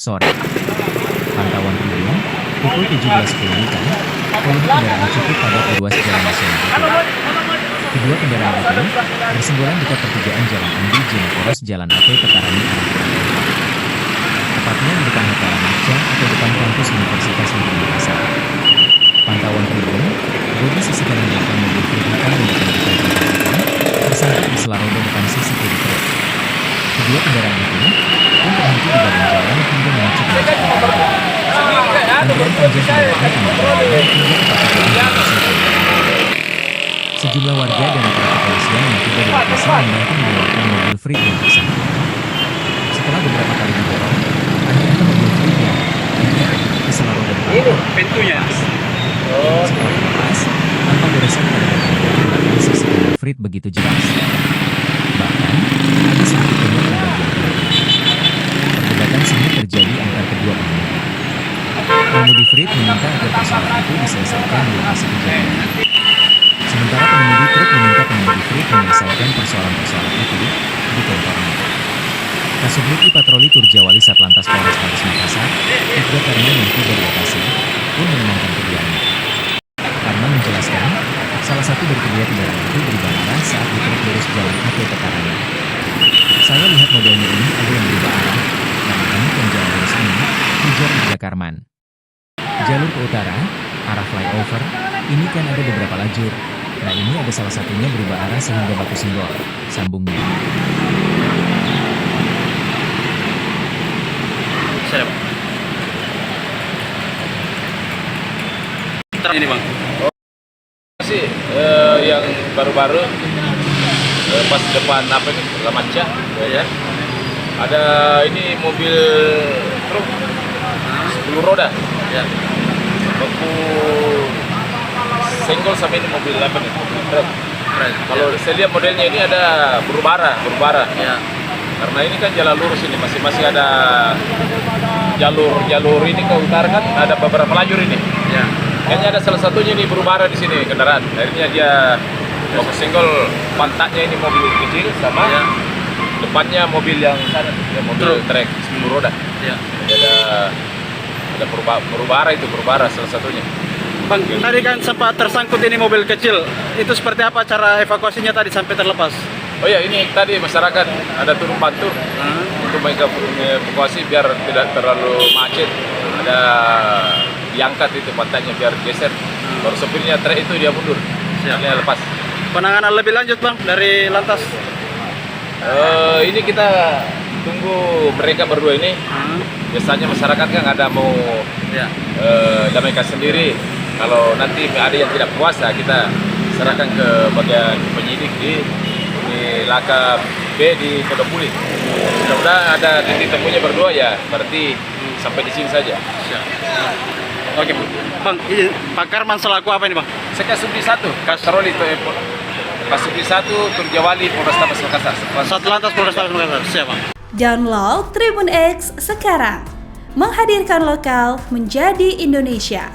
sore. Pantauan Tribun, pukul 17.10 WIB, volume kendaraan cukup padat di ruas Jalan Nasional itu. Kedua kendaraan itu bersenggolan dekat pertigaan Jalan Andi Poros Jalan AP Petarani arah Bogor. Tepatnya di depan Hotel Marca atau depan kampus Universitas Negeri Makassar. Pantauan Tribun, bodi sisi kanan belakang mobil truk hitam yang dikemudikan tersangkut di selaroda depan sisi kiri truk. Kedua kendaraan itu pun terhenti di badan jalan hingga memacu kemacetan. Antrian panjang kendaraan kemudian hingga ke pertigaan sejumlah warga dan aparat kepolisian yang tiba di lokasi membantu mengeluarkan mobil Freed yang tersangkut. Setelah beberapa kali didorong, akhirnya mobil Freed yang ke selaroda depan pintunya. setelah terlepas, tanpa goresan pada bagian belakang sisi kanan Freed begitu jelas. Bahkan, ada sedikit gemuk di bagian kiri. Perdebatan sengit terjadi antar kedua pengemudi. Pengemudi Freed meminta agar persoalan itu diselesaikan di lokasi kejadian. Sementara pengemudi truk meminta pengemudi Freed menyelesaikan persoalan-persoalan itu di kantornya. Kasubdit Patroli Turjawali Satlantas Polrestabes Makassar, Ibda Karman yang tiba di lokasi, pun menenangkan keduanya. Karman menjelaskan, salah satu dari kedua kendaraan itu berubah arah saat di truk lurus Jalan AP Petarani. Saya lihat modelnya ini ada yang berubah arah, karena kami yang jalan lurus ini, ujar Ibda Karman. Jalur ke utara, arah flyover, ini kan ada beberapa lajur. Nah ini ada salah satunya berubah arah sehingga batu senggol, sambungnya. Ini bang. Sih yang baru-baru pas depan apa ini Lamanca ya. Ada ini mobil truk 10 roda ya. Waktu senggol sama ini mobil apa nih? Mobil truk. Kalau saya lihat modelnya ini ada berubah arah ya. Karena ini kan jalan lurus ini masih ada jalur ini ke utara kan ada beberapa lajur ini. Ya. Kayaknya ada salah satunya nih berubah arah di sini kendaraan. Akhirnya dia waktu senggol pantatnya ini mobil kecil sama ya. Depannya mobil yang sana ya, mobil trek 10 roda. Ya. Jadi ada berubah arah salah satunya. Bang, tadi kan sempat tersangkut ini mobil kecil. Itu seperti apa cara evakuasinya tadi sampai terlepas? Oh ya, ini tadi masyarakat ada turun bantu untuk mengevakuasi biar tidak terlalu macet. Ada diangkat itu pantatnya biar geser. Baru sopirnya trek itu dia mundur. Dia lepas. Penanganan lebih lanjut bang dari lantas? Ini kita tunggu mereka berdua ini. Biasanya masyarakat kan ada mau damaikan sendiri. Kalau nanti ada yang tidak puas, kita serahkan ke bagian penyidik di Laka B di Kodopuli. Mudah-mudahan ada titik temunya berdua ya, berarti sampai di sini saja. Oke bang, Pak Karman selaku apa ini bang? Saya Kasubdit 1, Patroli Kasubdit 1 Turjawali Polrestabes Makassar. Satlantas Polrestabes Makassar, siap bang. Download Tribun X sekarang, menghadirkan lokal menjadi Indonesia.